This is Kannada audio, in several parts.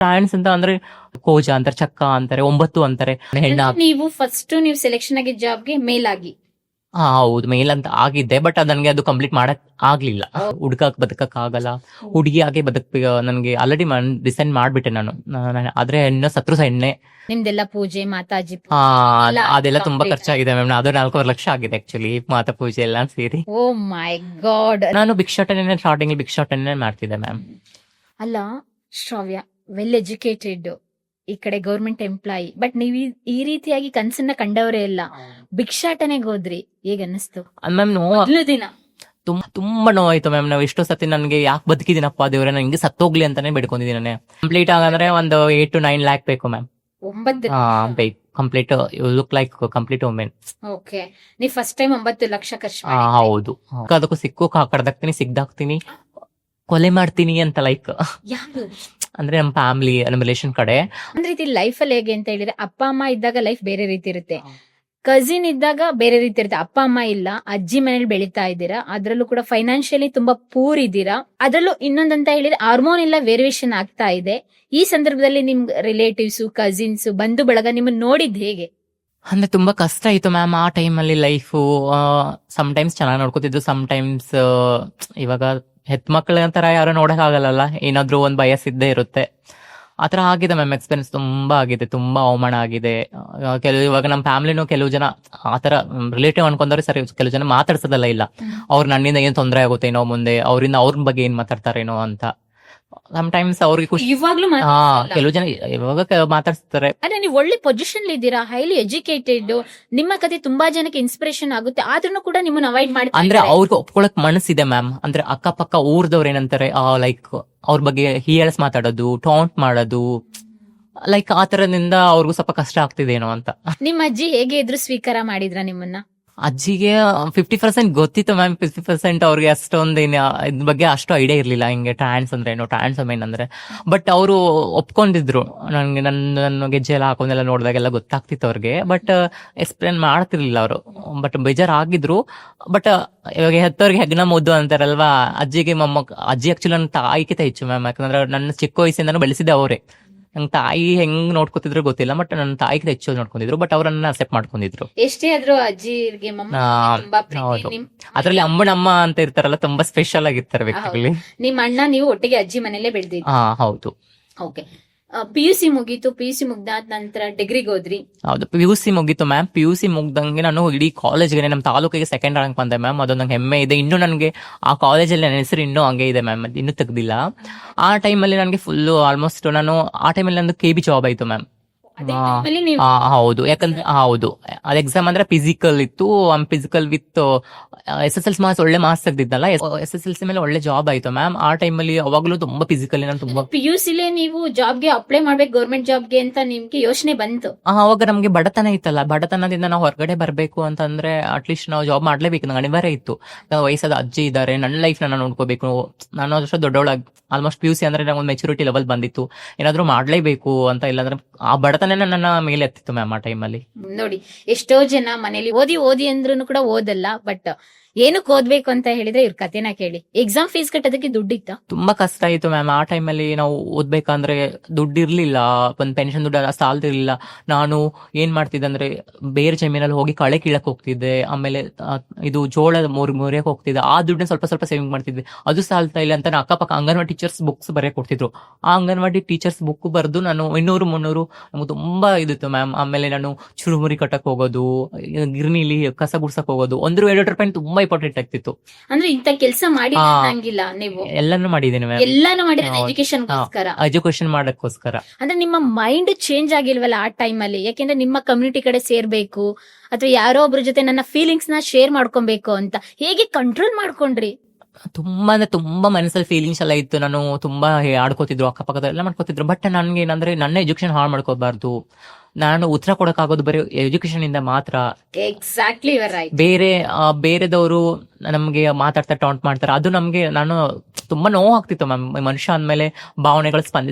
ಟ್ರಾನ್ಸ್ ಅಂತ ಅಂದ್ರೆ ಕೋಜ ಅಂತಾರೆ, ಚಕ್ಕ ಅಂತಾರೆ, 9 ಅಂತಾರೆ. ಹೆಣ್ಣ ನೀವು ಫಸ್ಟ್ ನೀವು ಸೆಲೆಕ್ಷನ್ ಆಗಿದ್ದ ಜಾಬ್ಗೆ ಮೇಲ್ ಆಗಿ. ಹೌದು, ಮೇಲ್ ಅಂತ ಆಗಿದ್ದೆ. ಬಟ್ ನನ್ಗೆ ಅದು ಕಂಪ್ಲೀಟ್ ಮಾಡಕ್ ಆಗ್ಲಿಲ್ಲ. ಹುಡ್ಕಕ್ ಬದುಕಕ್ ಆಗಲ್ಲ, ಹುಡುಗಿ ಆಗಿ ನನ್ಗೆ ಆಲ್ರೆಡಿ ಡಿಸೈಡ್ ಮಾಡ್ಬಿಟ್ಟೆ ನಾನು. ಆದ್ರೆ ಹೆಣ್ಣು ಸತ್ರು ಸಹ ಹೆಣ್ಣೆ. ನಿಮ್ದೆಲ್ಲ ಪೂಜೆ ಮಾತಾಜಿ ಅದೆಲ್ಲ ತುಂಬಾ ಖರ್ಚಾಗಿದೆ ಮ್ಯಾಮ್. ಅದು 4.5 ಲಕ್ಷ ಆಗಿದೆ ಆಕ್ಚುಲಿ, ಮಾತಾ ಪೂಜೆ ಎಲ್ಲ ಸೇರಿ. ಓ ಮೈ ಗಾಡ್. ನಾನು ಭಿಕ್ಷಾಟನೆ ಸ್ಟಾರ್ಟಿಂಗ್ ಭಿಕ್ಷಾಟನೆ ಮಾಡ್ತಿದ್ದೆ ಮ್ಯಾಮ್. ಅಲ್ಲ ಶ್ರಾವ್ಯ, ವೆಲ್ ಎಜುಕೇಟೆಡ್, ಈ ಕಡೆ ಗೌರ್ಮೆಂಟ್ ಎಂಪ್ಲಾಯಿ, ಬಟ್ ನೀವ್ ಈ ರೀತಿಯಾಗಿ ಕನ್ಸನ್ನ ಕಂಡವರೇ ಇಲ್ಲ. ಭಿಕ್ಷಾಟನೆಗೆ ಹೋದ್ರಿ, ಹೇಗ ಅನ್ನಿಸ್ತು ಮ್ಯಾಮ್? ಮೊದಲ ದಿನ ತುಂಬಾ ನೋವಾಯ್ತು ಮ್ಯಾಮ್. ನಾವು ಎಷ್ಟೋ ಸತಿ ನನ್ಗೆ ಯಾಕೆ ಬದುಕಿದ್ದೀನಪ್ಪ ದೇವ್ರೆ, ನಾನು ಹಿಂಗೆ ಸತ್ತೋಗ್ಲಿ ಅಂತಾನೆ ಬಿಡ್ಕೊಂಡಿದ್ದೀನಿ. ಕಂಪ್ಲೀಟ್ ಆಗಂದ್ರೆ ಒಂದು 8 to 9 ಲ್ಯಾಕ್ ಬೇಕು ma'am. 9 complete look like complete women. Okay, ನೀವ್ ಫಸ್ಟ್ ಟೈಮ್ 9 ಲಕ್ಷ ಖರ್ಚು ಹೌದು. ಅದಕ್ಕೂ ಸಿಕ್ಕು ಕಡ್ದಾಕ್ತೀನಿ, ಸಿಗ್ದಾಕ್ತೀನಿ, ಕೊಲೆ ಮಾಡ್ತೀನಿ ಅಂತ. ಲೈಕ್ ಯಾರು ಅಂದ್ರೆ ನಮ್ಮ ಫ್ಯಾಮಿಲಿ, ನಮ್ಮ ರಿಲೇಷನ್ ಕಡೆ. ಒಂದ್ ರೀತಿ ಲೈಫ್ ಅಲ್ಲಿ ಹೇಗೆ ಅಂತ ಹೇಳಿದ್ರೆ, ಅಪ್ಪ ಅಮ್ಮ ಇದ್ದಾಗ ಲೈಫ್ ಬೇರೆ ರೀತಿ ಇರುತ್ತೆ, ಕಸಿನ್ ಇದ್ದಾಗ ಬೇರೆ ರೀತಿ ಇರುತ್ತೆ. ಅಪ್ಪ ಅಮ್ಮ ಇಲ್ಲ, ಅಜ್ಜಿ ಮನೇಲಿ ಬೆಳೀತಾ ಇದ್ದೀರಾ, ಅದ್ರಲ್ಲೂ ಕೂಡ ಫೈನಾನ್ಷಿಯಲಿ ತುಂಬಾ ಪೂರ್ ಇದ್ದೀರಾ. ಅದ್ರಲ್ಲೂ ಇನ್ನೊಂದಂತ ಹೇಳಿದ್ರೆ ಹಾರ್ಮೋನ್ ಎಲ್ಲ ವೇರಿಯೇಷನ್ ಆಗ್ತಾ ಇದೆ. ಈ ಸಂದರ್ಭದಲ್ಲಿ ನಿಮ್ ರಿಲೇಟಿವ್ಸ್, ಕಸಿನ್ಸ್, ಬಂಧು ಬಳಗ ನಿಮ್ಮನ್ನ ನೋಡಿದ್ ಹೇಗೆ? ಅಂದ್ರೆ ತುಂಬಾ ಕಷ್ಟ ಆಯ್ತು ಮ್ಯಾಮ್ ಆ ಟೈಮಲ್ಲಿ ಲೈಫು. ಸಮ್ಟೈಮ್ಸ್ ಚೆನ್ನಾಗಿ ನೋಡ್ಕೋತಿದ್ರು, ಸಮ್ಟೈಮ್ಸ್ ಇವಾಗ ಹೆತ್ ಮಕ್ಳ ತರ ಯಾರು ನೋಡಕ್ ಆಗಲ್ಲ, ಏನಾದ್ರೂ ಒಂದ್ ಬಯಸ್ ಇದ್ದೇ ಇರುತ್ತೆ. ಆತರ ಆಗಿದೆ ಮ್ಯಾಮ್. ಎಕ್ಸ್ಪೀರಿಯನ್ಸ್ ತುಂಬಾ ಆಗಿದೆ, ತುಂಬಾ ಅವಮಾನ ಆಗಿದೆ. ಇವಾಗ ನಮ್ಮ ಫ್ಯಾಮಿಲಿನೂ ಕೆಲವು ಜನ ಆತರ ರಿಲೇಟಿವ್ ಅನ್ಕೊಂಡ್ರೆ ಸರಿ, ಕೆಲವು ಜನ ಮಾತಾಡ್ಸೋದಲ್ಲ ಇಲ್ಲ. ಅವ್ರು ನನ್ನಿಂದ ಏನ್ ತೊಂದರೆ ಆಗುತ್ತೇನೋ ಮುಂದೆ, ಅವರಿಂದ ಅವ್ರ ಬಗ್ಗೆ ಏನ್ ಮಾತಾಡ್ತಾರೇನೋ ಅಂತ. ಸಮ್ಟೈಮ್ಸ್ ಅವ್ರಿಗೆ ಖುಷಿ. ಇವಾಗ್ಲೂ ಕೆಲವು ಜನ ಇವಾಗ ಮಾತಾಡ್ಸ್ತಾರೆ. ಅದೇ ನೀವು ಒಳ್ಳೆ ಪೊಸಿಷನ್ ಇದ್ದೀರಾ, ಹೈಲಿ ಎಜುಕೇಟೆಡ್, ನಿಮ್ಮ ಕತೆ ತುಂಬಾ ಜನಕ್ಕೆ ಇನ್ಸ್ಪಿರೇಷನ್ ಆಗುತ್ತೆ. ಆದ್ರೂ ಕೂಡ ನಿಮ್ಮನ್ನ ಅವಾಯ್ಡ್ ಮಾಡಿ. ಅಂದ್ರೆ ಅವ್ರಿಗೆ ಒಪ್ಕೊಳಕ್ ಮನಸ್ಸಿದೆ ಮ್ಯಾಮ್. ಅಂದ್ರೆ ಅಕ್ಕಪಕ್ಕ ಊರ್ದವ್ರು ಏನಂತಾರೆ, ಲೈಕ್ ಅವ್ರ ಬಗ್ಗೆ ಹೀಯಾಳ್ಸ್ ಮಾತಾಡೋದು, ಟಾಂಟ್ ಮಾಡೋದು, ಲೈಕ್ ಆ ತರದಿಂದ ಅವ್ರಿಗೂ ಸ್ವಲ್ಪ ಕಷ್ಟ ಆಗ್ತಿದೇನೋ ಅಂತ. ನಿಮ್ಮ ಅಜ್ಜಿ ಹೇಗೆ ಇದ್ರು ಸ್ವೀಕಾರ ಮಾಡಿದ್ರ ನಿಮ್ಮನ್ನ? ಅಜ್ಜಿಗೆ 50% ಗೊತ್ತಿತ್ತು ಮ್ಯಾಮ್. 50% ಅವ್ರಿಗೆ ಅಷ್ಟೊಂದು ಇದ್ರ ಬಗ್ಗೆ ಅಷ್ಟು ಐಡಿಯಾ ಇರ್ಲಿಲ್ಲ, ಹಿಂಗೆ ಟ್ರಾನ್ಸ್ ಅಂದ್ರೆ ಏನು, ಟ್ರಾನ್ಸ್ ಮೇನ್ ಅಂದ್ರೆ. ಬಟ್ ಅವರು ಒಪ್ಕೊಂಡಿದ್ರು. ನನ್ಗೆ ನನ್ನ ಗೆಜ್ಜೆ ಎಲ್ಲ ಹಾಕೊಂಡೆಲ್ಲ ನೋಡಿದಾಗೆಲ್ಲ ಗೊತ್ತಾಗ್ತಿತ್ತು ಅವ್ರಿಗೆ. ಬಟ್ ಎಕ್ಸ್ಪ್ಲೇನ್ ಮಾಡ್ತಿರ್ಲಿಲ್ಲ ಅವರು. ಬಟ್ ಬೇಜಾರಾಗಿದ್ರು. ಬಟ್ ಇವಾಗ ಹೆತ್ತವ್ರಿಗೆ ಹೆಗ್ನ ಮುದ್ದು ಅಂತಾರಲ್ವಾ, ಅಜ್ಜಿಗೆ ಅಜ್ಜಿ ಆಕ್ಚುಲಿ ನನ್ನ ತಾಯಿಗಿಂತ ಹೆಚ್ಚು ಮ್ಯಾಮ್. ಯಾಕಂದ್ರೆ ನನ್ನ ಚಿಕ್ಕ ವಯಸ್ಸಿಂದನೂ ಬೆಳೆಸಿದ್ದೆ ಅವರೇ. ನಂಗೆ ತಾಯಿ ಹೆಂಗ್ ನೋಡ್ಕೊತಿದ್ರು ಗೊತ್ತಿಲ್ಲ, ಬಟ್ ನನ್ನ ತಾಯಿಗೆ ಹೆಚ್ಚು ನೋಡ್ಕೊಂಡಿದ್ರು. ಬಟ್ ಅವ್ರನ್ನ ಅಕ್ಸೆಪ್ಟ್ ಮಾಡ್ಕೊಂಡಿದ್ರು. ಎಷ್ಟೇ ಆದ್ರೂ ಅಜ್ಜಿಗೆ ಹೌದು. ಅದ್ರಲ್ಲಿ ಅಮ್ಮನಮ್ಮ ಅಂತ ಇರ್ತಾರಲ್ಲ, ತುಂಬಾ ಸ್ಪೆಷಲ್ ಆಗಿರ್ತಾರೆ ವ್ಯಕ್ತಿಗಳಲ್ಲಿ. ನಿಮ್ಮ ಅಣ್ಣ ನೀವು ಒಟ್ಟಿಗೆ ಅಜ್ಜಿ ಮನೇಲೆ ಬೆಳೆದಿದ್ದು? ಹೌದು. ಓಕೆ, PUC ಮುಗೀತು. PUC ಮುಗ್ದಾದ ನಂತರ ಡಿಗ್ರಿಗೆ ಹೋದ್ರಿ? ಹೌದು, PUC ಮುಗೀತು ಮ್ಯಾಮ್. PUC ಮುಗ್ದಂಗೆ ನಾನು ಇಡೀ ಕಾಲೇಜ್ಗೆ, ನಮ್ಮ ತಾಲೂಕಿಗೆ 2nd ರ್ಯಾಂಕ್ ಬಂದೆ ಮ್ಯಾಮ್. ಅದೊಂದು ನಂಗೆ ಹೆಮ್ಮೆ ಇದೆ. ಇನ್ನು ನನಗೆ ಆ ಕಾಲೇಜಲ್ಲಿ ನನ್ನ ಹೆಸರು ಇನ್ನೂ ಹಂಗೆ ಇದೆ ಮ್ಯಾಮ್, ಇನ್ನೂ ತೆಗ್ದಿಲ್ಲ. ಆ ಟೈಮಲ್ಲಿ ನನಗೆ ಫುಲ್ಲು ಆಲ್ಮೋಸ್ಟ್ ನಾನು ಆ ಟೈಮಲ್ಲಿ ನಂದು KB ಜಾಬ್ ಆಯ್ತು ಮ್ಯಾಮ್. ಹೌದು, ಯಾಕಂದ್ರೆ ಹೌದು, ಅದ್ ಎಕ್ಸಾಮ್ ಅಂದ್ರೆ ಫಿಸಿಕಲ್ ಇತ್ತು. ಫಿಸಿಕಲ್ ವಿತ್ SSLC ಮಾರ್ಕ್ಸ್, ಒಳ್ಳೆ ಮಾರ್ಕ್ಸ್ ತೆಗ್ದಿದ್ದಲ್ಲ, SSLC ಮೇಲೆ ಒಳ್ಳೆ ಜಾಬ್ ಆಯ್ತು ಮ್ಯಾಮ್. ಆ ಟೈಮಲ್ಲಿ ಅವಾಗ್ಲೂ ತುಂಬಾ ಫಿಸಿಕಲಿ ನಾನು ತುಂಬಾ. PUC ನೀವು ಜಾಬ್ಗೆ ಅಪ್ಲೈ ಮಾಡ್ಬೇಕು, ಗೌರ್ಮೆಂಟ್ ಜಾಬ್ಗೆ ಅಂತ ನಿಮ್ಗೆ ಯೋಚನೆ ಬಂತು? ಅವಾಗ ನಮ್ಗೆ ಬಡತನ ಇತ್ತಲ್ಲ, ಬಡತನದಿಂದ ನಾವು ಹೊರಗಡೆ ಬರ್ಬೇಕು ಅಂತಂದ್ರೆ ಅಟ್ಲೀಸ್ಟ್ ನಾವು ಜಾಬ್ ಮಾಡ್ಲೇಬೇಕು, ನಂಗೆ ಅನಿವಾರ್ಯ ಇತ್ತು. ವಯಸ್ಸಾದ ಅಜ್ಜಿ ಇದ್ದಾರೆ, ನನ್ನ ಲೈಫ್ ನಾನು ನೋಡ್ಕೋಬೇಕು. ನಾನು ಅಷ್ಟು ದೊಡ್ಡವಳಾಗಿ ಆಲ್ಮೋಸ್ಟ್ PUC ಅಂದ್ರೆ ನಂಗೆ ಒಂದು ಮೆಚುರಿಟಿ ಲೆವೆಲ್ ಬಂದಿತ್ತು, ಏನಾದ್ರು ಮಾಡ್ಲೇಬೇಕು ಅಂತ. ಇಲ್ಲಾಂದ್ರೆ ಆ ಬಡತನ ನನ್ನ ಮೇಲೆ ಎತ್ತಿತ್ತು ಮ್ಯಾಮ್ ಆ ಟೈಮಲ್ಲಿ. ನೋಡಿ, ಎಷ್ಟೋ ಜನ ಮನೇಲಿ ಓದಿ ಅಂದ್ರೂ ಕೂಡ ಓದಲ್ಲ, ಬಟ್ ಏನಕ್ಕೆ ಓದ್ಬೇಕು ಅಂತ ಹೇಳಿದ್ರೆ ಇವ್ರ ಕತೆನ ಕೇಳಿ. ಎಕ್ಸಾಮ್ ಫೀಸ್ ಕಟ್ಟೋದಕ್ಕೆ ದುಡ್ಡಿತ್ತ? ತುಂಬಾ ಕಷ್ಟ ಆಯ್ತು ಮ್ಯಾಮ್. ಆ ಟೈಮಲ್ಲಿ ನಾವು ಓದ್ಬೇಕಂದ್ರೆ ದುಡ್ಡು ಇರ್ಲಿಲ್ಲ, ಒಂದ್ ಪೆನ್ಷನ್ ದುಡ್ಡು ಸಾಲ್ತಿರ್ಲಿಲ್ಲ. ನಾನು ಏನ್ ಮಾಡ್ತಿದ್ದೆ ಅಂದ್ರೆ, ಬೇರೆ ಜಮೀನಲ್ಲಿ ಹೋಗಿ ಕಳೆ ಕೀಳಕ್ ಹೋಗ್ತಿದ್ದೆ. ಆಮೇಲೆ ಇದು ಜೋಳ ಮುರಿಯಕ್ ಹೋಗ್ತಿದ್ದೆ. ಆ ದುಡ್ಡನ್ನ ಸ್ವಲ್ಪ ಸ್ವಲ್ಪ ಸೇವಿಂಗ್ ಮಾಡ್ತಿದ್ದೆ. ಅದು ಸಾಲ್ತಾ ಇಲ್ಲ ಅಂತ ಅಕ್ಕಪಕ್ಕ ಅಂಗನವಾಡಿ ಟೀಚರ್ಸ್ ಬುಕ್ಸ್ ಬರೆಯಕ್ ಕೊಡ್ತಿದ್ರು. ಆ ಅಂಗನವಾಡಿ ಟೀಚರ್ಸ್ ಬುಕ್ ಬರೆದು ನಾನು 200-300 ನಮ್ಗೆ ತುಂಬಾ ಇದಿತ್ತು ಮ್ಯಾಮ್. ಆಮೇಲೆ ನಾನು ಚುರುಮುರಿ ಕಟ್ಟಕ್ ಹೋಗೋದು, ಗಿರ್ನಿಲಿ ಕಸ ಗುಡ್ಸಕ್ ಹೋಗೋದು, 1-2 ರೂಪಾಯಿ ತುಂಬಾ ಇಂಪಾರ್ಟೆಂಟ್ ಆಗ್ತಿತ್ತು. ಅಂದ್ರೆ ಇಂತ ಕೆಲಸ ಮಾಡಿ ನಂಗಿಲ್ಲ, ನೀವು ಎಲ್ಲಾನು ಮಾಡಿದೀನಿ ಮ್ಯಾಮ್. ಎಲ್ಲಾನು ಮಾಡಿದ್ರೆ ಎಜುಕೇಶನ್ ಮಾಡಕ್ಕೋಸ್ಕರ. ಅಂದ್ರೆ ನಿಮ್ಮ ಮೈಂಡ್ ಚೇಂಜ್ ಆಗಿಲ್ವಲ್ಲ ಆ ಟೈಮ್ ಅಲ್ಲಿ? ಯಾಕೆಂದ್ರೆ ನಿಮ್ಮ ಕಮ್ಯುನಿಟಿ ಕಡೆ ಸೇರ್ಬೇಕು, ಅಥವಾ ಯಾರೋ ಒಬ್ರ ಜೊತೆ ನನ್ನ ಫೀಲಿಂಗ್ಸ್ ನ ಶೇರ್ ಮಾಡ್ಕೊಬೇಕು ಅಂತ ಹೇಗೆ ಕಂಟ್ರೋಲ್ ಮಾಡ್ಕೊಂಡ್ರಿ? ತುಂಬಾ ಅಂದ್ರೆ ತುಂಬಾ ಮನಸ್ಸಲ್ಲಿ ಫೀಲಿಂಗ್ಸ್ ಎಲ್ಲ ಇತ್ತು. ನಾನು ತುಂಬಾ ಆಡ್ಕೋತಿದ್ರು, ಅಕ್ಕಪಕ್ಕದ ಎಲ್ಲ ಮಾಡ್ಕೋತಿದ್ರು. ಬಟ್ ನನ್ಗೆ ಏನಂದ್ರೆ, ನನ್ನ ಎಜುಕೇಶನ್ ಹಾಳು ಮಾಡ್ಕೋಬಾರ್ದು. ನಾನು ಉತ್ತರ ಕೊಡಕ್ಕಾಗೋದು ಬರೀ ಎಜುಕೇಶನ್ ಇಂದ ಮಾತ್ರ. ಎಕ್ಸಾಕ್ಟ್ಲಿ, ಬೇರೆದವರು ನಮ್ಗೆ ಮಾತಾಡ್ತಾ ಟಾಂಟ್ ಮಾಡ್ತಾರೆ, ಅದು ನಮ್ಗೆ ನಾನು ತುಂಬಾ ನೋವು ಆಗ್ತಿತ್ತು ಮ್ಯಾಮ್. ಮನುಷ್ಯ ಅಂದ್ಮೇಲೆ ಭಾವನೆಗಳು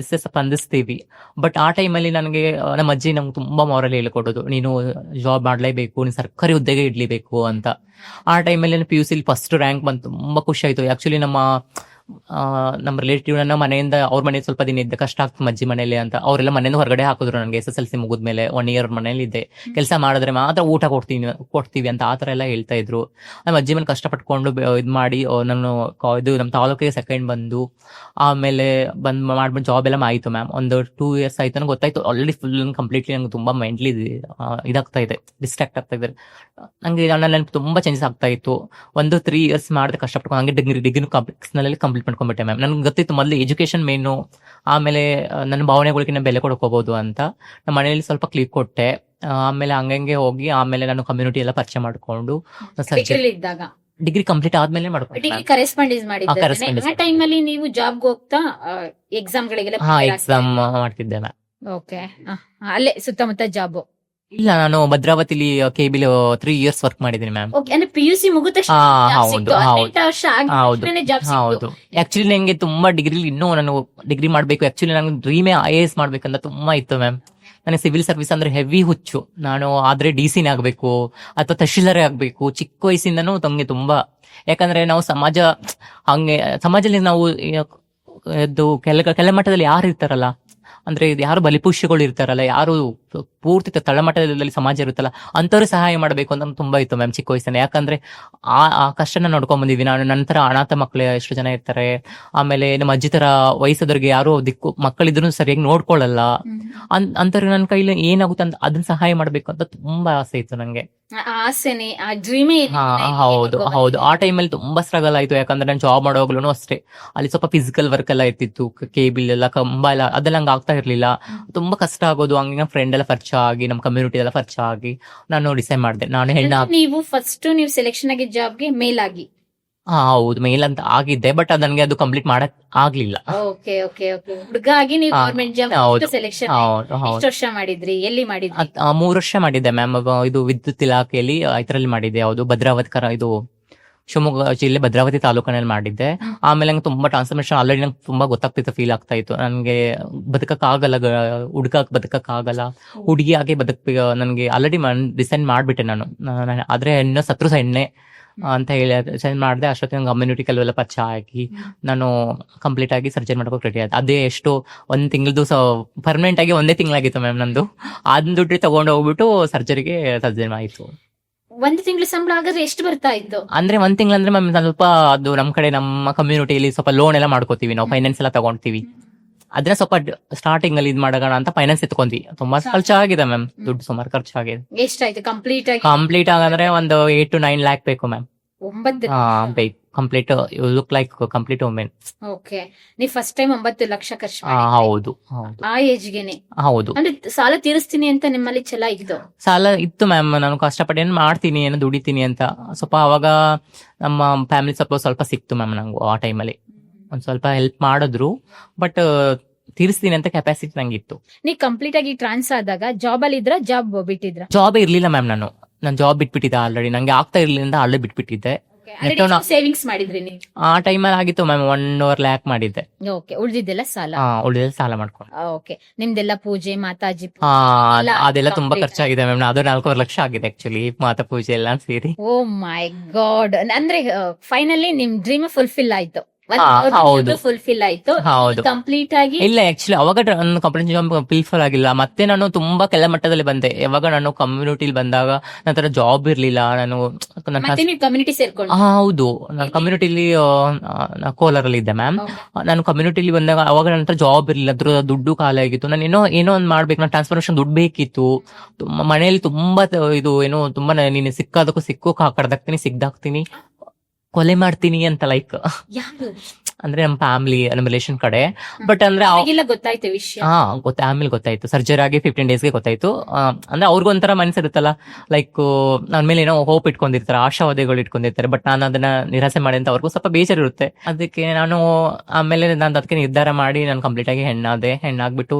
ಸ್ಪಂದಿಸ್ತೀವಿ. ಬಟ್ ಆ ಟೈಮಲ್ಲಿ ನನಗೆ ನಮ್ಮ ಅಜ್ಜಿ ನಮ್ಗೆ ತುಂಬಾ ಮಾರಲ್ ಹೇಳ್ಕೊಡೋದು, ನೀನು ಜಾಬ್ ಮಾಡ್ಲೇಬೇಕು, ನೀನು ಸರ್ಕಾರಿ ಹುದ್ದೆಗೆ ಇಡ್ಲೇಬೇಕು ಅಂತ. ಆ ಟೈಮಲ್ಲಿ PUC ಫಸ್ಟ್ ರ್ಯಾಂಕ್ ಬಂತು, ತುಂಬಾ ಖುಷಿ ಆಯ್ತು. ಆಕ್ಚುಲಿ ನಮ್ಮ ನಮ್ಮ ರಿಲೇಟಿವ್ ನನ್ನ ಮನೆಯಿಂದ ಅವ್ರ ಮನೆ ಸ್ವಲ್ಪ ದಿನ ಇದ್ದೆ, ಕಷ್ಟ ಆಗ್ತದೆ ಅಜ್ಜಿ ಮನೇಲಿ ಅಂತ ಅವರೆಲ್ಲ ಮನೆಯಿಂದ ಹೊರಗಡೆ ಹಾಕಿದ್ರು ನನಗೆ. SSLC ಮುಗಿದ್ಮೇಲೆ 1 year ಮನೇಲಿ ಇದ್ದೆ, ಕೆಲಸ ಮಾಡಿದ್ರೆ ಮಾತ್ರ ಊಟ ಕೊಡ್ತೀವಿ ಅಂತ ಆತರ ಎಲ್ಲ ಹೇಳ್ತಾ ಇದ್ರು. ನಮ್ಮ ಅಜ್ಜಿ ಮನೆ ಕಷ್ಟಪಟ್ಕೊಂಡು ಇದ್ ಮಾಡಿ ನಾನು ಇದು ನಮ್ಮ ತಾಲೂಕಿಗೆ ಸೆಕೆಂಡ್ ಬಂದು ಆಮೇಲೆ ಮಾಡ್ಬಿಟ್ಟು ಜಾಬ್ ಎಲ್ಲ ಆಯ್ತು ಮ್ಯಾಮ್. ಒಂದು 2 years ಆಯ್ತು ನನಗೆ ಗೊತ್ತಾಯ್ತು ಆಲ್ರೆಡಿ ಫುಲ್ ಕಂಪ್ಲೀಟ್ಲಿ ನಂಗೆ ತುಂಬಾ ಮೆಂಟ್ಲಿ ಇದಾಗ್ತಾ ಇದೆ, ಡಿಸ್ಟ್ರಾಕ್ಟ್ ಆಗ್ತಾ ಇದೆ ನಂಗೆ. ನನ್ನ ತುಂಬಾ ಚೇಂಜಸ್ ಆಗ್ತಾ ಇತ್ತು. 3 years ಮಾಡಿದೆ ಕಷ್ಟಪಟ್ಕೊಂಡು, ಹಂಗೆ ಡಿಗ್ರಿ ಕಂಪ್ಲೀಟ್ ಮಾಡ್ಕೊಂಡ್ಬಿಟ್ಟೆ ಮ್ಯಾಮ್. ನನ್ಗೆ ಗೊತ್ತಿತ್ತು ಮೊದಲು ಎಜುಕೇಶನ್ ಮೇನು, ಆಮೇಲೆ ನನ್ನ ಭಾವನೆಗಳಿಗಿನ್ನ ಬೆಲೆ ಕೊಡ್ಕೋಬಹುದು ಅಂತ ನಮ್ಮ ಮನೆಯಲ್ಲಿ ಸ್ವಲ್ಪ ಕ್ಲಿಕ್ ಕೊಟ್ಟೆ. ಆಮೇಲೆ ಹಂಗಂಗೆ ಹೋಗಿ ಆಮೇಲೆ ನಾನು ಕಮ್ಯುನಿಟಿ ಎಲ್ಲ ಪರಿಚಯ ಮಾಡ್ಕೊಂಡು ಇದ್ದಾಗ ಡಿಗ್ರಿ ಕಂಪ್ಲೀಟ್ ಆದ್ಮೇಲೆ ಮಾಡ್ಕೊಂಡೆ. ಡಿಗ್ರಿ ಕರೆಸ್ಪಾಂಡೆನ್ಸ್ ಮಾಡಿದ್ದೆ. correspondence ಆ ಟೈಮ್ ಅಲ್ಲಿ ನೀವು ಜಾಬ್ಗೆ ಹೋಗ್ತಾ ಎಕ್ಸಾಮ್ ಗಳಿಗೆಲ್ಲ ಎಕ್ಸಾಮ್ ಮಾಡ್ತಿದ್ದೆ ಮ್ಯಾಮ್. ಓಕೆ, ಅಲ್ಲೇ ಸುತ್ತಮುತ್ತ ಜಾಬ್? ಇಲ್ಲ, ನಾನು ಭದ್ರಾವತಿಲಿ KBL 3 years ವರ್ಕ್ ಮಾಡಿದ್ದೀನಿ ಮ್ಯಾಮ್. ಓಕೆ, ಅಂದ್ರೆ PUC ಮುಗಿದ ತಕ್ಷಣ ಹೌದು ವರ್ಷ ಹೌದು ಹೌದು. ಆಕ್ಚುಲಿ ನಂಗೆ ತುಂಬಾ ಡಿಗ್ರಿ ಇನ್ನೂ ನಾನು ಡಿಗ್ರಿ ಮಾಡ್ಬೇಕು, ಆಕ್ಚುಲಿ ನಂಗೆ ಡ್ರೀಮೇ IAS ಮಾಡ್ಬೇಕಂತ ತುಂಬಾ ಇತ್ತು ಮ್ಯಾಮ್. ನನಗೆ ಸಿವಿಲ್ ಸರ್ವಿಸ್ ಅಂದ್ರೆ ಹೆವಿ ಹುಚ್ಚು. ನಾನು ಆದ್ರೆ DC ಆಗ್ಬೇಕು ಅಥವಾ ತಹಶೀಲ್ದಾರೇ ಆಗ್ಬೇಕು ಚಿಕ್ಕ ವಯಸ್ಸಿಂದನೂ ತಮ್ಗೆ ತುಂಬಾ. ಯಾಕಂದ್ರೆ ನಾವು ಸಮಾಜದಲ್ಲಿ ನಾವು ಇದು ಕೆಲ ಮಟ್ಟದಲ್ಲಿ ಯಾರು ಇರ್ತಾರಲ್ಲ, ಅಂದ್ರೆ ಯಾರು ಬಲಿಪುಷ್ಯಗಳು ಇರ್ತಾರಲ್ಲ, ಯಾರು ಪೂರ್ತಿ ತಳಮಟ್ಟದಲ್ಲಿ ಸಮಾಜ ಇರುತ್ತಲ್ಲ, ಅಂತವ್ರು ಸಹಾಯ ಮಾಡಬೇಕು ಅಂತ ತುಂಬಾ ಇತ್ತು ಮ್ಯಾಮ್ ಚಿಕ್ಕ ವಯಸ್ಸಿನ. ಯಾಕಂದ್ರೆ ಆ ಕಷ್ಟನ ನೋಡ್ಕೊಂಡ್ ಬಂದಿದ್ವಿ ನಾನು. ನಂತರ ಅನಾಥ ಮಕ್ಕಳು ಎಷ್ಟು ಜನ ಇರ್ತಾರೆ, ಆಮೇಲೆ ನಮ್ಮ ಅಜ್ಜಿ ತರ ವಯಸ್ಸದವ್ರಿಗೆ ಯಾರು ಮಕ್ಕಳಿದ್ರು ಸರಿಯಾಗಿ ನೋಡ್ಕೊಳ್ಳಲ್ಲ, ಅಂತವ್ರಿಗೆ ನನ್ನ ಕೈಲಿ ಏನಾಗುತ್ತೆ ಅಂತ ಅದನ್ನ ಸಹಾಯ ಮಾಡ್ಬೇಕು ಅಂತ ತುಂಬಾ ಆಸೆ ಇತ್ತು ನಂಗೆ. ಆಸೆನೆ, ಆ ಡ್ರೀಮೇ. ಹೌದು. ಆ ಟೈಮಲ್ಲಿ ತುಂಬಾ ಸ್ಟ್ರಗಲ್ ಆಯ್ತು. ಯಾಕಂದ್ರೆ ನಾನು ಜಾಬ್ ಮಾಡೋಗ್ಲೂ ಅಷ್ಟೇ, ಅಲ್ಲಿ ಸ್ವಲ್ಪ ಫಿಸಿಕಲ್ ವರ್ಕ್ ಎಲ್ಲ ಇರ್ತಿತ್ತು, ಕೇಬಲ್ ಎಲ್ಲ ಕಂಬ ಎಲ್ಲ ಅದೆಲ್ಲ ಹಂಗ ಆಗ್ತಾ ಇರ್ಲಿಲ್ಲ, ತುಂಬಾ ಕಷ್ಟ ಆಗೋದು. ಹಂಗೆ ನಮ್ಮ ಫ್ರೆಂಡ್ ಎಲ್ಲ ಪರಿಚಯ ಆಗಿ, ನಮ್ಮ ಕಮ್ಯುನಿಟಿ ಎಲ್ಲ ಪರಿಚಯ ಆಗಿ ನಾನು ಡಿಸೈಡ್ ಮಾಡಿದೆ ನಾನು ನೀವು ಫಸ್ಟ್ ನೀವು ಸೆಲೆಕ್ಷನ್ ಆಗಿ ಜಾಬ್ಗೆ ಮೇಲ್ ಆಗಿ? ಹೌದು, ಮೇಲ್ ಅಂತ ಆಗಿದ್ದೆ, ಬಟ್ ನನಗೆ ಅದು ಕಂಪ್ಲೀಟ್ ಮಾಡಕ್ ಆಗ್ಲಿಲ್ಲ. Okay okay okay. ಹುಡುಗ ಆಗಿ ನೀವು ಗವರ್ನಮೆಂಟ್ ಜಾಬ್ ಸೆಲೆಕ್ಷನ್ ಎಷ್ಟು ವರ್ಷ ಮಾಡಿದ್ರಿ, ಎಲ್ಲಿ ಮಾಡಿದ್ರಿ? 3 ವರ್ಷ ಮಾಡಿದ್ದೆ ಮ್ಯಾಮ್. ಇದು ವಿದ್ಯುತ್ ಇಲಾಖೆಯಲ್ಲಿ ಇದರಲ್ಲಿ ಮಾಡಿದ್ದೆ. ಯಾವುದು ಭದ್ರಾವತಿ ಇದು ಶಿವಮೊಗ್ಗ ಜಿಲ್ಲೆ ಭದ್ರಾವತಿ ತಾಲೂಕಿನಲ್ಲಿ ಮಾಡಿದ್ದೆ. ಆಮೇಲೆ ನಂಗೆ ತುಂಬಾ ಟ್ರಾನ್ಸ್ಫರ್ಮೇಶನ್ ಆಲ್ರೆಡಿ ನಂಗೆ ತುಂಬಾ ಗೊತ್ತಾಗ್ತಿತ್ತು, ಫೀಲ್ ಆಗ್ತಾ ಇತ್ತು. ನನಗೆ ಬದುಕಕ್ಕಾಗಲ್ಲ, ಹುಡುಗಿಯಾಗಿ ಹುಡುಗಿಯಾಗಿ ನನಗೆ ಆಲ್ರೆಡಿ ಡಿಸೈಡ್ ಮಾಡ್ಬಿಟ್ಟೆ ನಾನು. ಆದ್ರೆ ಹೆಣ್ಣು ಸತ್ರು ಹೆಣ್ಣೆ ಅಂತ ಹೇಳಿ ಡಿಸೈಡ್ ಮಾಡಿದೆ. ಅಷ್ಟೊತ್ತಿಗೆ ನಂಗೆ ಕಮ್ಯುನಿಟಿ ಕೆಲವೆಲ್ಲ ಪರಿಚಯ ಆಗಿ ನಾನು ಕಂಪ್ಲೀಟ್ ಆಗಿ ಸರ್ಜರಿ ಮಾಡ್ಬೇಕು ರೆಡಿ ಆಯ್ತು. ಅದೇ ಎಷ್ಟು 1 ತಿಂಗಳದು ಪರ್ಮನೆಂಟ್ ಆಗಿ 1 ತಿಂಗಳಾಗಿತ್ತು ಮ್ಯಾಮ್ ನಂದು. ಅದನ್ನ ದುಡ್ಡು ತಗೊಂಡು ಹೋಗ್ಬಿಟ್ಟು ಸರ್ಜರಿ ಆಯ್ತು. 1 ತಿಂಗಳ ಸಂಬಳ ಹಾಗಾದ್ರೆ ಎಷ್ಟು ಬರ್ತಾ ಇತ್ತು? ಅಂದ್ರೆ 1 ತಿಂಗಳು ಅಂದ್ರೆ ಮ್ಯಾಮ್ ಸ್ವಲ್ಪ ಅದು ನಮ್ಮ ಕಡೆ ನಮ್ಮ ಕಮ್ಯುನಿಟಿಯಲ್ಲಿ ಸ್ವಲ್ಪ ಲೋನ್ ಎಲ್ಲ ಮಾಡ್ಕೋತೀವಿ ನಾವು, ಫೈನಾನ್ಸ್ ಎಲ್ಲ ತಗೊಂತೀವಿ. ಅದನ್ನ ಸ್ವಲ್ಪ ಸ್ಟಾರ್ಟಿಂಗ್ ಅಲ್ಲಿ ಇದ್ ಮಾಡೋಣ ಅಂತ ಫೈನಾನ್ಸ್ ಎತ್ಕೊಂಡ್ವಿ. ತುಂಬಾ ಖರ್ಚಾಗಿದೆ ಮ್ಯಾಮ್, ದುಡ್ಡು ಸುಮಾರು ಖರ್ಚಾಗಿದೆ. ಎಷ್ಟಾಯ್ತು ಕಂಪ್ಲೀಟ್ ಆಗಂದ್ರೆ ಒಂದು 8 to 9 lakh ಬೇಕು ma'am. 9 complete look like complete women. Okay, ನೀವು ಫಸ್ಟ್ ಟೈಮ್ 9 ಲಕ್ಷ ಖರ್ಚು ಹೌದು. ಆ ಏಜ್ಗೆನೆ? ಹೌದು. ಅಂದ್ರೆ ಸಾಲ ತೀರಿಸ್ತೀನಿ ಅಂತ ನಿಮ್ಮಲ್ಲಿ ಛಲ ಇತ್ತು? ಸಾಲ ಇತ್ತು ಮ್ಯಾಮ್. ನಾನು ಕಷ್ಟಪಟ್ಟು ಏನ್ ಮಾಡ್ತೀನಿ, ಏನೋ ದುಡಿತೀನಿ ಅಂತ ಸ್ವಲ್ಪ ಅವಾಗ ನಮ್ಮ ಫ್ಯಾಮಿಲಿ ಸ್ವಲ್ಪ ಸಿಕ್ತು ಮ್ಯಾಮ್ ನಂಗೆ. ಆ ಟೈಮಲ್ಲಿ ಒಂದ್ ಸ್ವಲ್ಪ ಹೆಲ್ಪ್ ಮಾಡಿದ್ರು, ಬಟ್ ತೀರಿಸ್ತೀನಿ ಅಂತ ಕೆಪಾಸಿಟಿ ನಂಗಿತ್ತು. ನೀ ಕಂಪ್ಲೀಟ್ ಆಗಿ ಟ್ರಾನ್ಸ್ ಆದಾಗ ಜಾಬ್ ಅಲ್ಲಿ ಇದ್ರ, ಜಾಬ್ ಬಿಟ್ಟಿದ್ರ? ಜಾಬ್ ಇರ್ಲಿಲ್ಲ ಮ್ಯಾಮ್. ನಾನು ಜಾಬ್ ಬಿಟ್ಬಿಟ್ಟಿದ್ದೆ ಆಲ್ರೆಡಿ, ನಂಗೆ ಆಗ್ತಾ ಇರ್ಲಿಲ್ಲ, ಆಲ್ರೆಡಿ ಬಿಟ್ಬಿಟ್ಟಿದ್ದೆ. ಸೇವಿಂಗ್ಸ್ ಮಾಡಿದ್ರಿ ನೀವು? ಆ ಟೈಮಲ್ಲಿ ಆಗಿತ್ತು ಮ್ಯಾಮ್, 1.5 lakh ಮಾಡಿದ್ದೆ. ಓಕೆ, ಉಳಿದಿದ್ದೆಲ್ಲ ಸಾಲ? ಉಳಿದ ಸಾಲ ಮಾಡ್ಕೊಂಡು. ಓಕೆ, ನಿಮ್ದೆಲ್ಲ ಪೂಜೆ ಮಾತಾಜಿ ಅದೆಲ್ಲ ತುಂಬಾ ಖರ್ಚಾಗಿದೆ ಮ್ಯಾಮ್. ಅದು 4.5 ಲಕ್ಷ ಆಗಿದೆ ಆಕ್ಚುಲಿ, ಮಾತಾ ಪೂಜೆ ಎಲ್ಲ ಸೇರಿ. ಓ ಮೈ ಗಾಡ್. ಅಂದ್ರೆ ಫೈನಲಿ ನಿಮ್ ಡ್ರೀಮ್ ಫುಲ್ಫಿಲ್ ಆಯ್ತು? ಫುಲ್ಫಿಲ್ ಆಯ್ತು ಕಂಪ್ಲೀಟ್ ಆಗಿ? ಇಲ್ಲ, ಆಕ್ಚುಲಿ ಅವಾಗ ನನ್ನ ಕಂಪ್ಲೀಟ್ ಜಾಬ್ ಫುಲ್ಫಿಲ್ ಆಗಿಲ್ಲ. ಮತ್ತೆ ನಾನು ತುಂಬಾ ಕೆಲ ಮಟ್ಟದಲ್ಲಿ ಬಂದೆ. ಯಾವಾಗ ನಾನು ಕಮ್ಯುನಿಟಿಲಿ ಬಂದಾಗ ನಂತರ ಜಾಬ್ ಇರ್ಲಿಲ್ಲ. ಕಮ್ಯುನಿಟಿ ಸೇರ್ಕೊಂಡು? ಹೌದು, ನಾನು ಕಮ್ಯುನಿಟಿಲಿ ಕೋಲಾರಲ್ಲಿ ಇದ್ದೆ ಮ್ಯಾಮ್. ನಾನು ಕಮ್ಯುನಿಟಿಲಿ ಬಂದಾಗ ಅವಾಗ ನಂತರ ಜಾಬ್ ಇರ್ಲಿಲ್ಲ, ಅದ್ರ ದುಡ್ಡು ಖಾಲಿ ಆಗಿತ್ತು. ನಾನು ಏನೋ ಒಂದ್ ಮಾಡ್ಬೇಕು, ನಾನು ಟ್ರಾನ್ಸ್ಫರ್ಮೇಶನ್ ದುಡ್ಡು ಬೇಕಿತ್ತು. ಮನೆಯಲ್ಲಿ ತುಂಬಾ ಇದು ಏನೋ ತುಂಬಾ ನೀನು ಸಿಕ್ಕು ಕಡ್ದಾಕ್ತೀನಿ, ಸಿಗ್ದಾಕ್ತೀನಿ, ಕೊಲೆ ಮಾಡ್ತೀನಿ ಅಂತ ಲೈಕ್ ಅಂದ್ರೆ ನಮ್ಮ ಫ್ಯಾಮಿಲಿ, ನಮ್ಮ ರಿಲೇಷನ್ ಕಡೆ. ಬಟ್ ಅಂದ್ರೆ ಗೊತ್ತಾಯ್ತು ವಿಷಯ? ಆಮೇಲೆ ಗೊತ್ತಾಯ್ತು, ಸರ್ಜರಿ ಆಗಿ 15 daysಗೆ ಗೊತ್ತಾಯ್ತು. ಅಂದ್ರೆ ಅವ್ರಿಗೊಂಥರ ಮನಸ್ಸಿರುತ್ತಲ್ಲ, ಲೈಕ್ ನನ್ನ ಮೇಲೆ ಏನೋ ಹೋಪ್ ಇಟ್ಕೊಂಡಿರ್ತಾರೆ, ಆಶಾವಾದಿಗಳು ಇಟ್ಕೊಂಡಿರ್ತಾರೆ. ಬಟ್ ನಾನು ಅದನ್ನ ನಿರಾಸೆ ಮಾಡಿ ಅಂತ ಅವ್ರಿಗೂ ಸ್ವಲ್ಪ ಬೇಜಾರಿರುತ್ತೆ. ಅದಕ್ಕೆ ನಾನು ಆಮೇಲೆ ನಾನು ಅದಕ್ಕೆ ನಿರ್ಧಾರ ಮಾಡಿ ನಾನು ಕಂಪ್ಲೀಟ್ ಆಗಿ ಹೆಣ್ಣಾಗ್ಬಿಟ್ಟು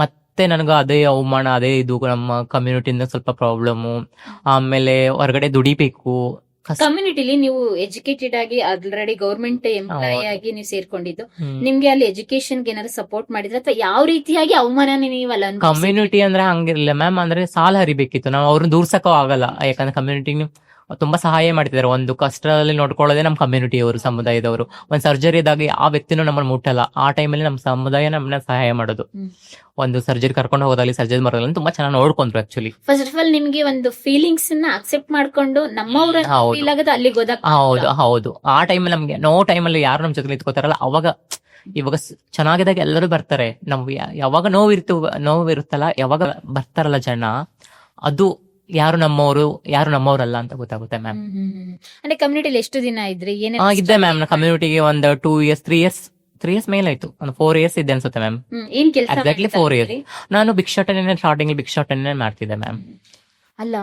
ಮತ್ತೆ ನನಗೆ ಅದೇ ಅವಮಾನ, ಅದೇ ಇದು ನಮ್ಮ ಕಮ್ಯುನಿಟಿಯಿಂದ ಸ್ವಲ್ಪ ಪ್ರಾಬ್ಲಮ್. ಆಮೇಲೆ ಹೊರಗಡೆ ದುಡಿಬೇಕು. ಕಮ್ಯುನಿಟಿಲಿ ನೀವು ಎಜುಕೇಟೆಡ್ ಆಗಿ ಆಲ್ರೆಡಿ ಗವರ್ಮೆಂಟ್ ಎಂಪ್ಲಾಯಿ ಆಗಿ ನೀವು ಸೇರ್ಕೊಂಡಿದ್ದು, ನಿಮ್ಗೆ ಅಲ್ಲಿ ಎಜುಕೇಶನ್ ಏನಾದ್ರು ಸಪೋರ್ಟ್ ಮಾಡಿದ್ರೆ ಅಥವಾ ಯಾವ ರೀತಿಯಾಗಿ ಅವಮಾನ ನೀವು ಅಲ್ಲ? ಕಮ್ಯುನಿಟಿ ಅಂದ್ರೆ ಹಂಗಿರ್ಲಿಲ್ಲ ಮ್ಯಾಮ್. ಅಂದ್ರೆ ಸಾಲ ಹರಿಬೇಕಿತ್ತು, ನಾವು ಅವ್ರನ್ನ ದೂರ್ಸಕ್ಕೂ ಆಗಲ್ಲ. ಯಾಕಂದ್ರೆ ಕಮ್ಯುನಿಟಿ ತುಂಬಾ ಸಹಾಯ ಮಾಡ್ತಿದ್ದಾರೆ. ಒಂದು ಕಷ್ಟದಲ್ಲಿ ನೋಡ್ಕೊಳ್ಳೋದೇ ನಮ್ಮ ಕಮ್ಯುನಿಟಿಯವರು, ಸಮುದಾಯದವರು. ಒಂದು ಸರ್ಜರಿ ಇದ್ದಾಗ ಆ ವ್ಯಕ್ತಿನೂ ನಮ್ಮನ್ನು ಮುಟ್ಟಲ್ಲ, ಆ ಟೈಮಲ್ಲಿ ನಮ್ಮ ಸಮುದಾಯ ನಮ್ಮನ್ನ ಸಹಾಯ ಮಾಡೋದು. ಒಂದು ಸರ್ಜರಿ ಕರ್ಕೊಂಡು ಹೋಗೋದಾಗಲಿ, ಸರ್ಜರಿ ಮಾಡೋದಾಗಲಿ ತುಂಬಾ ಚೆನ್ನಾಗಿ ನೋಡ್ಕೊಂಡ್ರು ಆಕ್ಚುಲಿ. ಫಸ್ಟ್ ಆಫ್ ಆಲ್ ನಿಮ್ಗೆ ಒಂದು ಫೀಲಿಂಗ್ಸ್ ನ ಅಕ್ಸೆಪ್ಟ್ ಮಾಡ್ಕೊಂಡು ನಮ್ಮವ್ರ ಹೌದು. ಫೀಲ್ ಆಗೋದು ಅಲ್ಲಿ ಹೌದು ಹೌದು. ಆ ಟೈಮಲ್ಲಿ ನಮ್ಗೆ ಟೈಮಲ್ಲಿ ಯಾರು ನಮ್ಮ ಜೊತೆ ನಿಂತ್ಕೋತಾರಲ್ಲ ಅವಾಗ, ಇವಾಗ ಚೆನ್ನಾಗಿದಾಗ ಎಲ್ಲರೂ ಬರ್ತಾರೆ. ನಾವು ಯಾವಾಗ ನೋವಿರುತ್ತಲ್ಲ, ಯಾವಾಗ ಬರ್ತಾರಲ್ಲ ಜನ, ಅದು ಯಾರು ನಮ್ಮವರು ಯಾರು ನಮ್ಮವ್ರಲ್ಲ ಅಂತ ಗೊತ್ತಾಗುತ್ತೆ ಮ್ಯಾಮ್. ಅಂದ್ರೆ ಕಮ್ಯುನಿಟಿಲಿ ಎಷ್ಟು ದಿನ ಇದ್ರಿ? ಇದ್ದೆ ಮ್ಯಾಮ್. ಕಮ್ಯುನಿಟಿಗೆ ಒಂದು 2 years 3 years ಮೇಲೆ ಆಯ್ತು. ಒಂದು 4 years ಇದ್ದೆ ಅನ್ಸುತ್ತೆ ಮ್ಯಾಮ್. ಏನ್ ಕೆಲಸ? Exactly 4 years. ನಾನು ಭಿಕ್ಷಾಟನೆ ಸ್ಟಾರ್ಟಿಂಗ್ ಭಿಕ್ಷಾಟನೆ ಮಾಡ್ತಿದ್ದೆ ಮ್ಯಾಮ್. ಅಲ್ಲ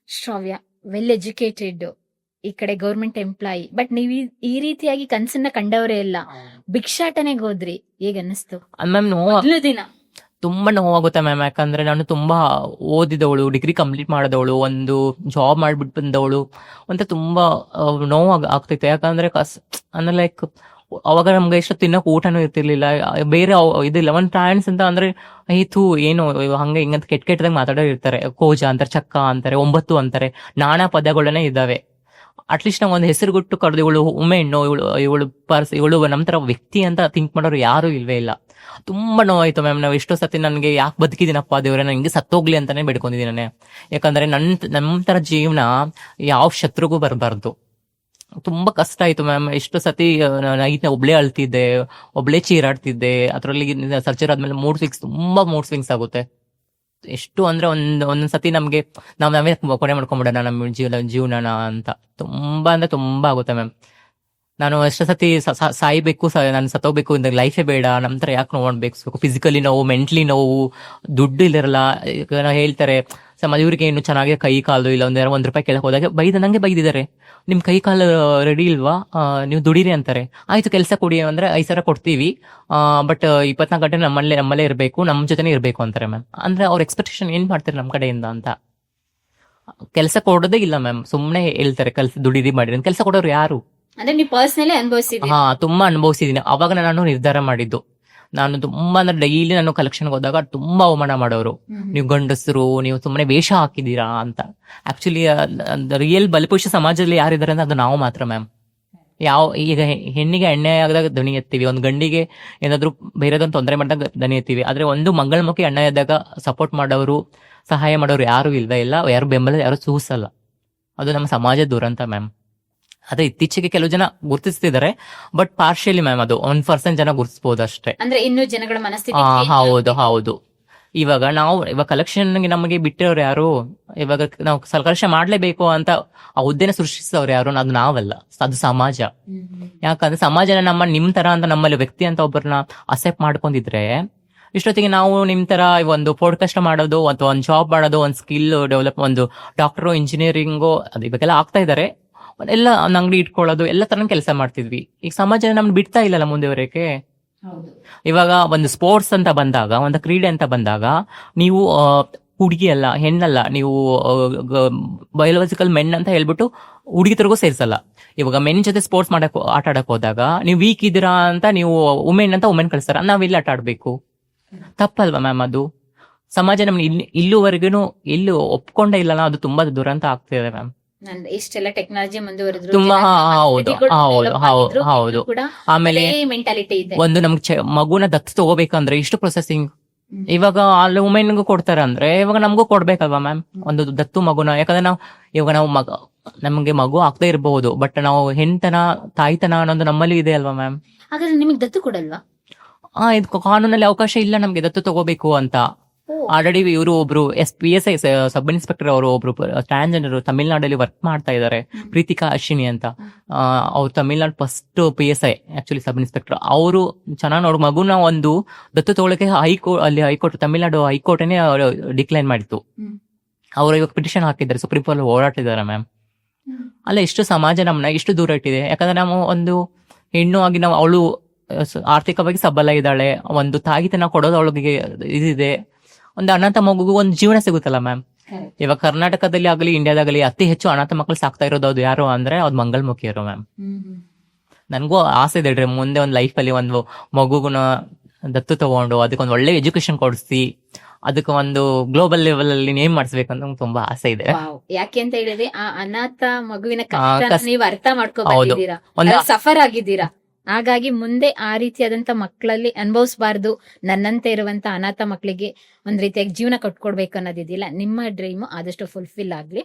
ಶ್ರಾವ್ಯ, ವೆಲ್ ಎಜುಕೇಟೆಡ್, ಈ ಕಡೆ ಗೌರ್ಮೆಂಟ್ ಎಂಪ್ಲಾಯಿ, ಬಟ್ ನೀವ್ ಈ ರೀತಿಯಾಗಿ ಕನ್ಸನ್ನ ಕಂಡವರೇ ಇಲ್ಲ, ಭಿಕ್ಷಾಟನೆಗೆ ಹೋದ್ರಿ, ಹೇಗ ಅನ್ನಿಸ್ತು ಮ್ಯಾಮ್? ಮೊದಲು ದಿನ ತುಂಬಾ ನೋವಾಗುತ್ತೆ ಮ್ಯಾಮ್. ಯಾಕಂದ್ರೆ ನಾನು ತುಂಬಾ ಓದಿದವಳು, ಡಿಗ್ರಿ ಕಂಪ್ಲೀಟ್ ಮಾಡಿದವಳು, ಒಂದು ಜಾಬ್ ಮಾಡ್ಬಿಟ್ಟು ಬಂದವಳು ಅಂತ ತುಂಬಾ ನೋವು ಆಗ್ತೈತೆ. ಯಾಕಂದ್ರೆ ಅಂದ್ರೆ ಲೈಕ್ ಅವಾಗ ನಮ್ಗೆ ಎಷ್ಟು ತಿನ್ನಕ್ ಊಟನೂ ಇರ್ತಿರ್ಲಿಲ್ಲ, ಬೇರೆ ಇದಿಲ್ಲ. ಒಂದು ಟ್ರಾನ್ಸ್ ಅಂತ ಅಂದ್ರೆ ಆಯ್ತು ಏನು ಹಂಗೆ ಹಿಂಗಂತ ಕೆಟ್ಟದಾಗ ಮಾತಾಡೋರು ಇರ್ತಾರೆ. ಕೋಜ ಅಂತಾರೆ, ಚಕ್ಕ ಅಂತಾರೆ, 9 ಅಂತಾರೆ, ನಾನಾ ಪದಗಳನ್ನೇ ಇದಾವೆ. ಅಟ್ಲೀಸ್ಟ್ ನಾವು ಒಂದು ಹೆಸರುಗುಟ್ಟು ಕರೆದು ಇವಳು ಉಮೆಣ್ಣು, ಇವಳು ನಮ್ಮ ತರ ವ್ಯಕ್ತಿ ಅಂತ ಥಿಂಕ್ ಮಾಡೋರು ಯಾರು ಇಲ್ವೇ ಇಲ್ಲ. ತುಂಬಾ ನೋವಾಯ್ತು ಮ್ಯಾಮ್. ನಾವು ಎಷ್ಟೋ ಸತಿ ನನಗೆ ಯಾಕೆ ಬದುಕಿದ್ದೀನಪ್ಪ ದೇವ್ರೆ, ನಂಗೆ ಸತ್ತೋಗ್ಲಿ ಅಂತಾನೆ ಬೇಡ್ಕೊಂಡಿದ್ದೀನಿ. ಯಾಕಂದ್ರೆ ನಮ್ಮ ತರ ಜೀವನ ಯಾವ ಶತ್ರುಗೂ ಬರಬಾರ್ದು. ತುಂಬಾ ಕಷ್ಟ ಆಯ್ತು ಮ್ಯಾಮ್. ಎಷ್ಟು ಸತಿ ನೈಟ್ ಒಬ್ಳೇ ಅಳ್ತಿದ್ದೆ, ಒಬ್ಳೇ ಚೀರಾಡ್ತಿದ್ದೆ. ಅದ್ರಲ್ಲಿ ಸರ್ಜರಿ ಆದ್ಮೇಲೆ ತುಂಬಾ ಮೂಡ್ ಸ್ವಿಂಗ್ಸ್ ಆಗುತ್ತೆ. ಎಷ್ಟು ಅಂದ್ರೆ ಒಂದೊಂದ್ ಸತಿ ನಮ್ಗೆ ನಾವೇ ಕೊನೆ ಮಾಡ್ಕೊಂಡ್ಬಿಡೋಣ ನಮ್ಮ ಜೀವನನ ಅಂತ ತುಂಬಾ ಅಂದ್ರೆ ತುಂಬಾ ಆಗುತ್ತೆ ಮ್ಯಾಮ್. ನಾನು ಎಷ್ಟೋ ಸತಿ ಸಾಯ್ಬೇಕು, ನಾನು ಸತ್ತೋಗ್ಬೇಕು ಅಂದ್ರೆ ಲೈಫೇ ಬೇಡ, ನಮ್ ತರ ಯಾಕೆ ನೋಡ್ಬೇಕು, ಫಿಸಿಕಲಿ ನೋವು, ಮೆಂಟಲಿ ನೋವು, ದುಡ್ಡು ಇಲ್ಲಿರಲ್ಲ. ಹೇಳ್ತಾರೆ ಸಮಾಜ ಇವ್ರಿಗೆ ಇನ್ನು ಚೆನ್ನಾಗಿ ಕೈ ಕಾಲು ಇಲ್ಲ, ಒಂದ್ ರೂಪಾಯಿ ಕೆಳಗೆ ಹೋದಾಗ ನಂಗೆ ಬೈದಿದ್ದಾರೆ, ನಿಮ್ ಕೈ ಕಾಲು ರೆಡಿ ಇಲ್ವಾ, ನೀವು ದುಡೀರಿ ಅಂತಾರೆ. ಆಯ್ತು ಕೆಲಸ ಕೊಡಿ ಅಂದ್ರೆ 5,000 ಕೊಡ್ತೀವಿ, ಬಟ್ 24 ಗಂಟೆ ನಮ್ಮಲ್ಲೇ ಇರಬೇಕು, ನಮ್ ಜೊತೆನೇ ಇರ್ಬೇಕು ಅಂತಾರೆ ಮ್ಯಾಮ್. ಅಂದ್ರೆ ಅವ್ರ ಎಕ್ಸ್ಪೆಕ್ಟೇಷನ್ ಏನ್ ಮಾಡ್ತಾರೆ ನಮ್ ಕಡೆಯಿಂದ ಅಂತ. ಕೆಲಸ ಕೊಡೋದೇ ಇಲ್ಲ ಮ್ಯಾಮ್, ಸುಮ್ನೆ ಹೇಳ್ತಾರೆ ಕೆಲಸ ದುಡೀರಿ ಮಾಡಿರಿ. ಕೆಲಸ ಕೊಡೋರು ಯಾರು? ಅಂದ್ರೆ ನೀವು ಪರ್ಸನಲಿ ಅನುಭವಿಸಿದ್ರಿ? ತುಂಬಾ ಅನುಭವಿಸಿದೀನಿ. ಅವಾಗ ನಾನು ನಿರ್ಧಾರ ಮಾಡಿದ್ದು, ನಾನು ತುಂಬಾ ಅಂದ್ರೆ ಡೈಲಿ ನಾನು ಕಲೆಕ್ಷನ್ಗೆ ಹೋದಾಗ ತುಂಬಾ ಅವಮಾನ ಮಾಡೋರು, ನೀವು ಗಂಡಸರು, ನೀವು ಸುಮ್ಮನೆ ವೇಷ ಹಾಕಿದೀರಾ ಅಂತ. ಆಕ್ಚುಲಿ ರಿಯಲ್ ಬಲಿಪುರುಷ ಸಮಾಜದಲ್ಲಿ ಯಾರಿದ್ದಾರೆ ಅಂದ್ರೆ ಅದು ನಾವು ಮಾತ್ರ ಮ್ಯಾಮ್. ಈಗ ಹೆಣ್ಣಿಗೆ ಅನ್ಯಾಯ ಆದಾಗ ದನಿ ಎತ್ತೀವಿ, ಒಂದು ಗಂಡಿಗೆ ಏನಾದ್ರು ಬೇರೆದೊಂದು ತೊಂದರೆ ಮಾಡಿದಾಗ ದನಿ ಎತ್ತೀವಿ. ಆದ್ರೆ ಒಂದು ಮಂಗಳಮುಖಿ ಅನ್ಯಾಯ ಆದಾಗ ಸಪೋರ್ಟ್ ಮಾಡೋರು, ಸಹಾಯ ಮಾಡೋರು ಯಾರು ಇಲ್ವೇ ಇಲ್ಲ. ಯಾರು ಬೆಂಬಲ ಯಾರು ಸೂಸಲ್ಲ. ಅದು ನಮ್ಮ ಸಮಾಜ ದುರಂತ ಮ್ಯಾಮ್. ಅದೇ ಇತ್ತೀಚೆಗೆ ಕೆಲವು ಜನ ಗುರುತಿಸ್ತಿದ್ದಾರೆ, ಬಟ್ ಪಾರ್ಷಿಯಲಿ ಮ್ಯಾಮ್. ಅದು 1% ಜನ ಗುರುತಿಸಬಹುದು ಅಷ್ಟೇ. ಅಂದ್ರೆ ಇನ್ನೂ ಜನಗಳ ಮನಸ್ಥಿತಿ. ಹೌದು. ಇವಾಗ ಕಲೆಕ್ಷನ್ಗೆ ನಮಗೆ ಬಿಟ್ಟಿರೋರು ಯಾರು? ಇವಾಗ ನಾವು ಕಲೆಕ್ಷನ್ ಮಾಡ್ಲೇಬೇಕು ಅಂತ ಆ ಹುದ್ದೆನ ಸೃಷ್ಟಿಸಿದವ್ರು ಯಾರು? ಅದು ನಾವಲ್ಲ, ಅದು ಸಮಾಜ. ಯಾಕಂದ್ರೆ ಸಮಾಜನ ನಿಮ್ ತರ ಅಂತ ನಮ್ಮಲ್ಲಿ ವ್ಯಕ್ತಿ ಅಂತ ಒಬ್ಬರನ್ನ ಅಕ್ಸೆಪ್ಟ್ ಮಾಡ್ಕೊಂಡಿದ್ರೆ, ಇಷ್ಟೊತ್ತಿಗೆ ನಾವು ನಿಮ್ ತರ ಒಂದು ಪಾಡ್ಕಾಸ್ಟ್ ಮಾಡೋದು ಅಥವಾ ಒಂದು ಜಾಬ್ ಮಾಡೋದು, ಒಂದು ಸ್ಕಿಲ್ ಡೆವಲಪ್, ಒಂದು ಡಾಕ್ಟರು, ಇಂಜಿನಿಯರಿಂಗು, ಅದು ಇವಾಗೆಲ್ಲ ಆಗ್ತಾ ಇದಾರೆ. ಎಲ್ಲ ಅಂಗಡಿ ಇಟ್ಕೊಳ್ಳೋದು, ಎಲ್ಲ ತರ ಕೆಲಸ ಮಾಡ್ತಿದ್ವಿ. ಈಗ ಸಮಾಜ ನಮ್ಗೆ ಬಿಡ್ತಾ ಇಲ್ಲಲ್ಲ ಮುಂದುವರೆಕೆ. ಇವಾಗ ಒಂದು ಸ್ಪೋರ್ಟ್ಸ್ ಅಂತ ಬಂದಾಗ, ಒಂದು ಕ್ರೀಡೆ ಅಂತ ಬಂದಾಗ, ನೀವು ಹುಡುಗಿ ಅಲ್ಲ, ಹೆಣ್ಣಲ್ಲ, ನೀವು ಬಯೋಲಾಜಿಕಲ್ ಮೆನ್ ಅಂತ ಹೇಳ್ಬಿಟ್ಟು ಹುಡುಗಿತರಿಗೂ ಸೇರ್ಸಲ್ಲ. ಇವಾಗ ಮೆನ್ ಜೊತೆ ಸ್ಪೋರ್ಟ್ಸ್ ಆಟ ಆಡಕ್ ಹೋದಾಗ ನೀವು ವೀಕ್ ಇದ್ದೀರಾ ಅಂತ ನೀವು ವುಮೆನ್ ಅಂತ ವುಮೆನ್ ಕಳಿಸ್ತಾರ, ನಾವೆಲ್ಲ ಆಟ ಆಡ್ಬೇಕು? ತಪ್ಪಲ್ವಾ ಮ್ಯಾಮ್? ಅದು ಸಮಾಜ ನಮ್ಗೆ ಇಲ್ಲೂವರೆಗೂ ಎಲ್ಲೂ ಒಪ್ಕೊಂಡೇ ಇಲ್ಲ. ಅದು ತುಂಬಾ ದುರಂತ ಆಗ್ತಿದೆ ಮ್ಯಾಮ್. ಇಷ್ಟೆಲ್ಲ ಟೆಕ್ನಾಲಜಿ ಮುಂದುವರೆದ್ರು ತುಂಬಾ. ಹೌದು. ಆಮೇಲೆ ಮೆಂಟಾಲಿಟಿ ಇದೆ. ಒಂದು ನಮ್ಗೆ ಮಗುನ ದತ್ತು ತಗೋಬೇಕಂದ್ರೆ ಇಷ್ಟು ಪ್ರೊಸೆಸಿಂಗ್. ಇವಾಗ ಅಲ್ಲಿ ವುಮೆನ್ಗೂ ಕೊಡ್ತಾರೆ ಅಂದ್ರೆ ಇವಾಗ ನಮಗೂ ಕೊಡ್ಬೇಕಲ್ವಾ ಮ್ಯಾಮ್ ಒಂದು ದತ್ತು ಮಗುನ? ಯಾಕಂದ್ರೆ ನಾವು ನಮ್ಗೆ ಮಗು ಆಗ್ತಾ ಇರಬಹುದು, ಬಟ್ ನಾವು ಹೆಣ್ತನ, ತಾಯ್ತನ ಅನ್ನೋದು ನಮ್ಮಲ್ಲಿ ಇದೆ ಅಲ್ವಾ ಮ್ಯಾಮ್? ಹಾಗಾದ್ರೆ ನಿಮಗೆ ದತ್ತು ಕೊಡಲ್ವಾ? ಇದು ಕಾನೂನಲ್ಲಿ ಅವಕಾಶ ಇಲ್ಲ ನಮ್ಗೆ ದತ್ತು ತಗೋಬೇಕು ಅಂತ. ಆಲ್ರೆಡಿ ಇವರು ಒಬ್ರು PSI ಸಬ್ ಇನ್ಸ್ಪೆಕ್ಟರ್ ಅವರು ಒಬ್ರು ಟ್ರಾನ್ಸ್ಜೆಂಡರ್ ತಮಿಳ್ನಾಡಲ್ಲಿ ವರ್ಕ್ ಮಾಡ್ತಾ ಇದ್ದಾರೆ, ಪ್ರೀತಿಕಾ ಅಶ್ವಿನಿ ಅಂತ. ಅವ್ರು Tamil Nadu first PSI actually sub inspector. ಅವರು ಚೆನ್ನಾಗಿ ನೋಡಿ ಮಗುನ ಒಂದು ದತ್ತು ತಗೊಳಕ್ಕೆ ಹೈಕೋರ್ಟ್ ತಮಿಳ್ನಾಡು ಹೈಕೋರ್ಟೇನೆ ಡಿಕ್ಲೈನ್ ಮಾಡಿತ್ತು. ಅವರು ಇವಾಗ ಪಿಟಿಷನ್ ಹಾಕಿದ್ದಾರೆ, ಸುಪ್ರೀಂ ಕೋರ್ಟ್ ಓಡಾಡ್ತಿದ್ದಾರೆ ಮ್ಯಾಮ್. ಅಲ್ಲ, ಎಷ್ಟು ಸಮಾಜ ನಮ್ಮನ್ನ ಎಷ್ಟು ದೂರ ಇಟ್ಟಿದೆ. ಯಾಕಂದ್ರೆ ನಾವು ಒಂದು ಹೆಣ್ಣು ಆಗಿ ನಾವು ಅವಳು ಆರ್ಥಿಕವಾಗಿ ಸಬಲ ಇದ್ದಾಳೆ, ಒಂದು ತಾಯಿತನ ಕೊಡೋದು ಅವಳಿಗೆ ಇದಿದೆ, ಒಂದು ಅನಾಥ ಮಗುಗೂ ಒಂದು ಜೀವನ ಸಿಗುತ್ತಲ್ಲ ಮ್ಯಾಮ್. ಇವಾಗ ಕರ್ನಾಟಕದಲ್ಲಿ ಆಗಲಿ ಇಂಡಿಯಾದಾಗಲಿ ಅತಿ ಹೆಚ್ಚು ಅನಾಥ ಮಕ್ಕಳು ಸಾಕ್ತಾ ಇರೋದು ಅದು ಯಾರು ಅಂದ್ರೆ ಅದು ಮಂಗಲ್ಮುಖಿಯರು ಮ್ಯಾಮ್. ನನ್ಗೂ ಆಸೆ ಇದೆ ಮುಂದೆ ಒಂದು ಲೈಫ್ ಅಲ್ಲಿ ಒಂದು ಮಗುಗುನ ದತ್ತು ತಗೊಂಡು ಅದಕ್ಕೊಂದು ಒಳ್ಳೆ ಎಜುಕೇಶನ್ ಕೊಡಿಸಿ ಅದಕ್ಕೆ ಒಂದು ಗ್ಲೋಬಲ್ ಲೆವೆಲ್ ಅಲ್ಲಿ ನೇಮ್ ಮಾಡಿಸ್ಬೇಕು ಅಂತ ನಂಗೆ ತುಂಬಾ ಆಸೆ ಇದೆ. ವಾವ್. ಯಾಕೆ ಅಂತ ಹೇಳಿದ್ರೆ ಆ ಅನಾಥ ಮಗುವಿನ ಆ, ಕಷ್ಟ ನೀವು ಅರ್ಥ ಮಾಡ್ಕೊ ಹೌದು. ಬಂದಿದ್ದೀರಾ, ಒಂದು ಸಫರ್ ಆಗಿದ್ದೀರಾ. ಹಾಗಾಗಿ ಮುಂದೆ ಆ ರೀತಿಯಾದಂತ ಮಕ್ಕಳಲ್ಲಿ ಅನುಭವಿಸಬಾರ್ದು. ನನ್ನಂತೆ ಇರುವಂತ ಅನಾಥ ಮಕ್ಕಳಿಗೆ ಒಂದ್ ರೀತಿಯಾಗಿ ಜೀವನ ಕಟ್ಕೊಡ್ಬೇಕು ಅನ್ನೋದಿದಿಲ್ಲ. ನಿಮ್ಮ ಡ್ರೀಮ್ ಆದಷ್ಟು ಫುಲ್ಫಿಲ್ ಆಗ್ಲಿ.